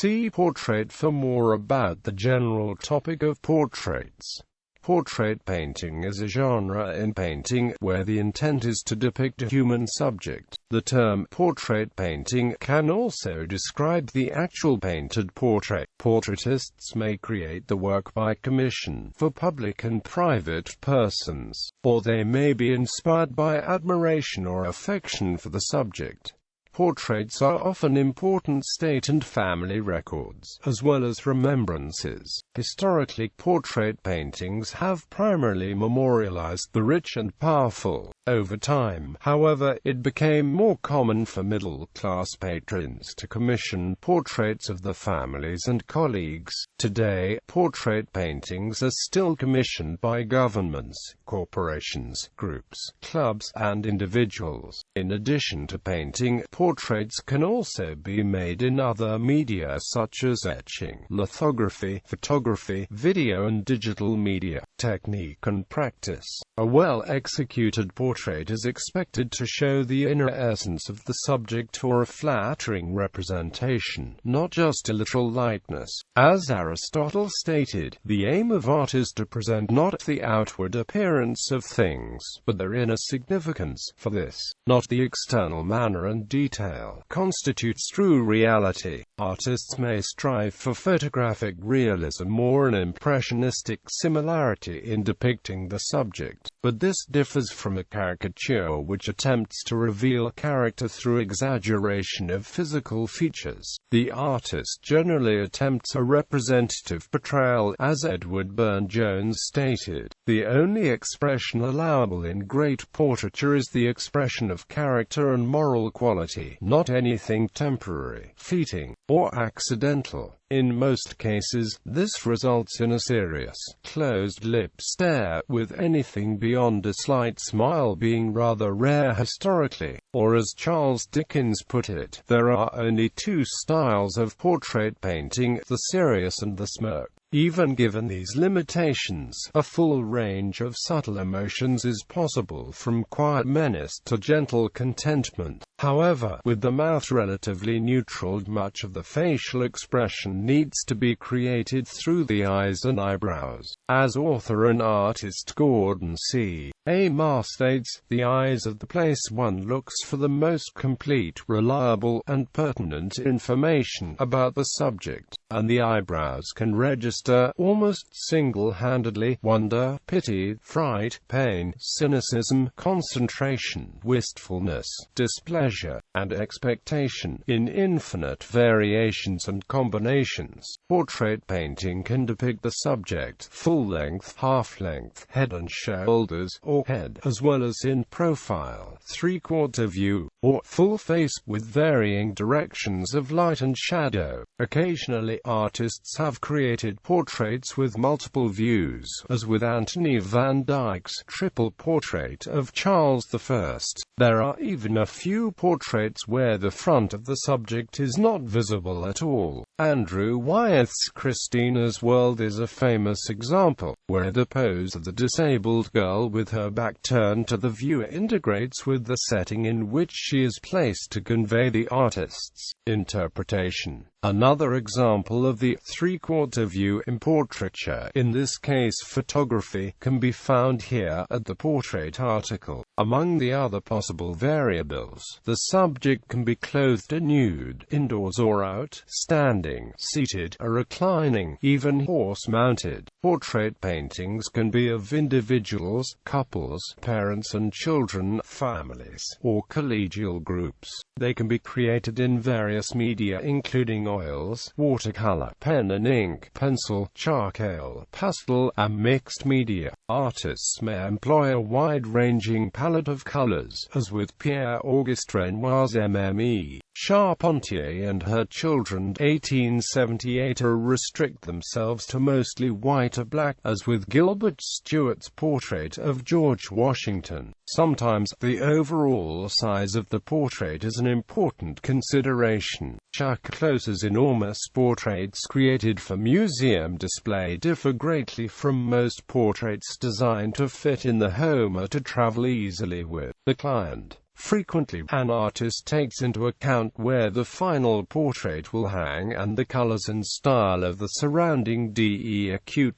See portrait for more about the general topic of portraits. Portrait painting is a genre in painting where the intent is to depict a human subject. The term portrait painting can also describe the actual painted portrait. Portraitists may create the work by commission for public and private persons, or they may be inspired by admiration or affection for the subject. Portraits are often important state and family records, as well as remembrances. Historically, portrait paintings have primarily memorialized the rich and powerful. Over time, however, it became more common for middle-class patrons to commission portraits of the families and colleagues. Today, portrait paintings are still commissioned by governments, corporations, groups, clubs, and individuals. In addition to painting, portraits can also be made in other media such as etching, lithography, photography, video and digital media. Technique and practice. A well-executed portrait is expected to show the inner essence of the subject or a flattering representation, not just a literal likeness. As Aristotle stated, the aim of art is to present not the outward appearance of things, but their inner significance. For this, not the external manner and detail, constitutes true reality. Artists may strive for photographic realism or an impressionistic similarity in depicting the subject, but this differs from a caricature which attempts to reveal character through exaggeration of physical features. The artist generally attempts a representative portrayal, as Edward Burne-Jones stated. The only expression allowable in great portraiture is the expression of character and moral quality, not anything temporary, fleeting, or accidental. In most cases, this results in a serious, closed-lip stare, with anything beyond a slight smile being rather rare historically. Or as Charles Dickens put it, there are only two styles of portrait painting, the serious and the smirk. Even given these limitations, a full range of subtle emotions is possible, from quiet menace to gentle contentment. However, with the mouth relatively neutral, much of the facial expression needs to be created through the eyes and eyebrows. As author and artist Gordon C. A. Marr states, the eyes are the place one looks for the most complete, reliable, and pertinent information about the subject, and the eyebrows can register, almost single-handedly, wonder, pity, fright, pain, cynicism, concentration, wistfulness, displeasure, and expectation, in infinite variations and combinations. Portrait painting can depict the subject, full-length, half-length, head and shoulders, or head, as well as in profile, three-quarter view, or full face, with varying directions of light and shadow. Occasionally, artists have created portraits with multiple views, as with Anthony van Dyck's triple portrait of Charles I. There are even a few portraits where the front of the subject is not visible at all. Andrew Wyeth's Christina's World is a famous example, where the pose of the disabled girl with her back turned to the viewer integrates with the setting in which she is placed to convey the artist's interpretation. Another example of the three-quarter view in portraiture, in this case photography, can be found here at the portrait article. Among the other possible variables, the subject can be clothed or nude, indoors or out, standing, seated, or reclining, even horse-mounted. Portrait paintings can be of individuals, couples, parents and children, families, or collegial groups. They can be created in various media including oils, watercolor, pen and ink, pencil, charcoal, pastel, and mixed media. Artists may employ a wide-ranging palette of colors, as with Pierre-Auguste Renoir's Mme. Charpentier and her children 1878, or restrict themselves to mostly white or black, as with Gilbert Stuart's portrait of George Washington. Sometimes, the overall size of the portrait is an important consideration. Jacques Close's enormous portraits created for museum display differ greatly from most portraits designed to fit in the home or to travel easily with the client. Frequently, an artist takes into account where the final portrait will hang and the colors and style of the surrounding decor.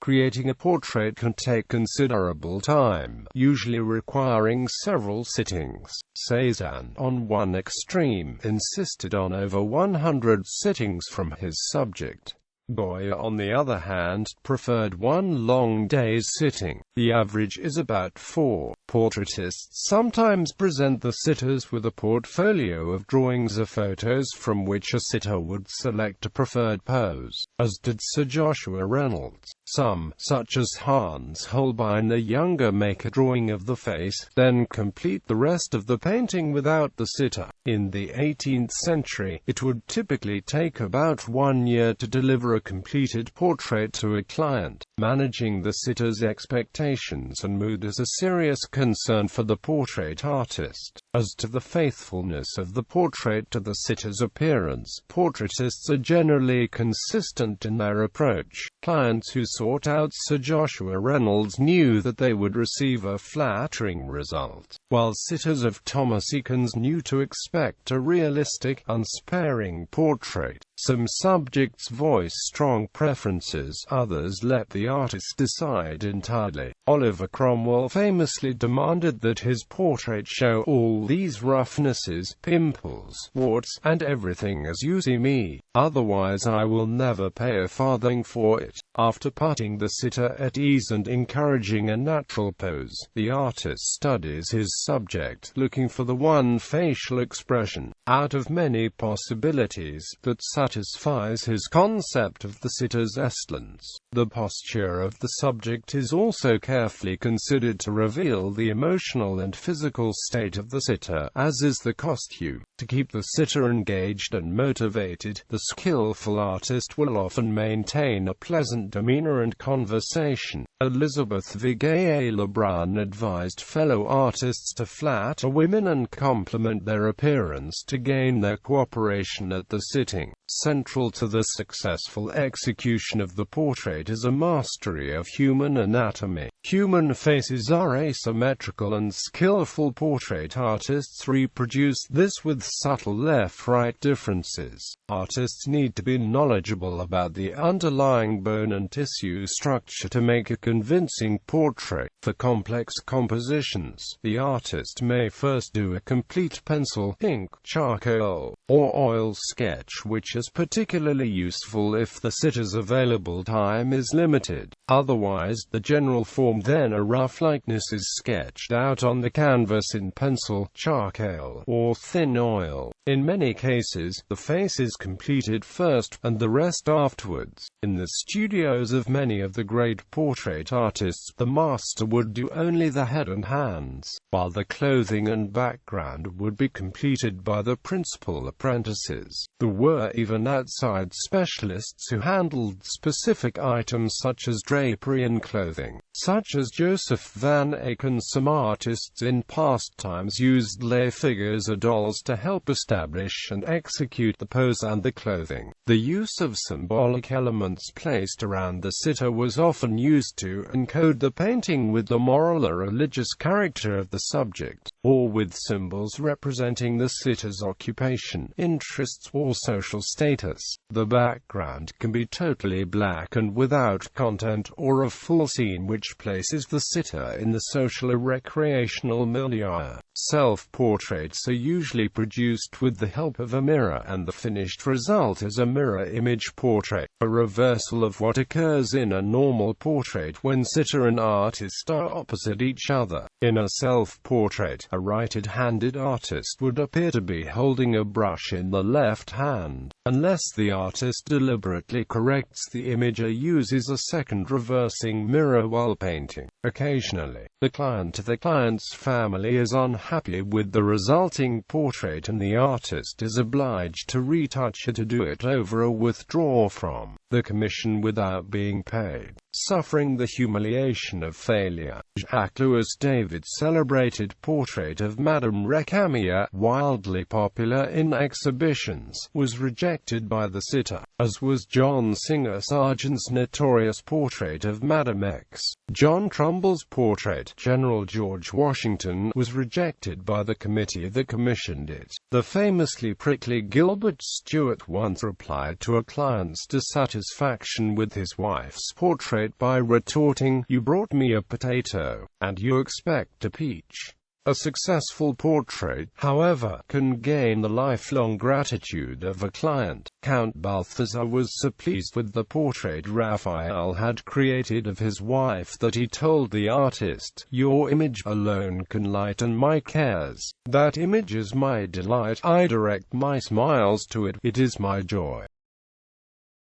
Creating a portrait can take considerable time, usually requiring several sittings. Cézanne, on one extreme, insisted on over 100 sittings from his subject. Goya, on the other hand, preferred one long day's sitting. The average is about 4. Portraitists sometimes present the sitters with a portfolio of drawings or photos from which a sitter would select a preferred pose, as did Sir Joshua Reynolds. Some, such as Hans Holbein the Younger, make a drawing of the face, then complete the rest of the painting without the sitter. In the 18th century, it would typically take about 1 year to deliver a completed portrait to a client. Managing the sitter's expectations and mood is a serious concern for the portrait artist. As to the faithfulness of the portrait to the sitter's appearance, portraitists are generally consistent in their approach. Clients who sought out Sir Joshua Reynolds knew that they would receive a flattering result, while sitters of Thomas Eakins knew to expect a realistic, unsparing portrait. Some subjects voice strong preferences, others let the artist decide entirely. Oliver Cromwell famously demanded that his portrait show all these roughnesses, pimples, warts, and everything as you see me, otherwise I will never pay a farthing for it. After putting the sitter at ease and encouraging a natural pose, the artist studies his subject, looking for the one facial expression, out of many possibilities, that satisfies his concept of the sitter's excellence. The posture of the subject is also carefully considered to reveal the emotional and physical state of the sitter, as is the costume. To keep the sitter engaged and motivated, the skillful artist will often maintain a pleasant demeanor and conversation. Elizabeth Vigée-Lebrun advised fellow artists to flatter women and compliment their appearance to gain their cooperation at the sitting. Central to the successful execution of the portrait is a mastery of human anatomy. Human faces are asymmetrical, and skillful portrait artists reproduce this with subtle left-right differences. Artists need to be knowledgeable about the underlying bone and tissue structure to make a convincing portrait. For complex compositions, the artist may first do a complete pencil, ink, charcoal, or oil sketch, which is particularly useful if the sitter's available time is limited. Otherwise, the general form, then a rough likeness, is sketched out on the canvas in pencil, charcoal, or thin oil. In many cases, the face is completed first, and the rest afterwards. In the studios of many of the great portrait artists, the master would do only the head and hands, while the clothing and background would be completed by the principal apprentices. There were even outside specialists who handled specific items such as drapery and clothing, such as Joseph Van Aken. Some artists in past times used lay figures or dolls to help establish and execute the pose and the clothing. The use of symbolic elements placed around the sitter was often used to encode the painting with the moral or religious character of the subject, or with symbols representing the sitter's occupation, interests, or social status. The background can be totally black and without content, or a full scene which places the sitter in the social or recreational milieu. Self-portraits are usually produced with the help of a mirror, and the finished result is a mirror image portrait, a reversal of what occurs in a normal portrait when sitter and artist are opposite each other. In a self-portrait, a right-handed artist would appear to be holding a brush in the left hand, unless the artist deliberately corrects the image or uses a second reversing mirror while painting. Occasionally, the client's family is unhappy with the resulting portrait, and the artist is obliged to retouch it to do it over or withdraw from the commission without being paid. suffering the humiliation of failure. Jacques Louis David's celebrated portrait of Madame Récamier, wildly popular in exhibitions, was rejected by the sitter, as was John Singer Sargent's notorious portrait of Madame X. John Trumbull's portrait, General George Washington, was rejected by the committee that commissioned it. The famously prickly Gilbert Stuart once replied to a client's dissatisfaction with his wife's portrait by retorting, "You brought me a potato, and you expect a peach." A successful portrait, however, can gain the lifelong gratitude of a client. Count Balthasar was so pleased with the portrait Raphael had created of his wife that he told the artist, "Your image alone can lighten my cares. That image is my delight. I direct my smiles to it. It is my joy."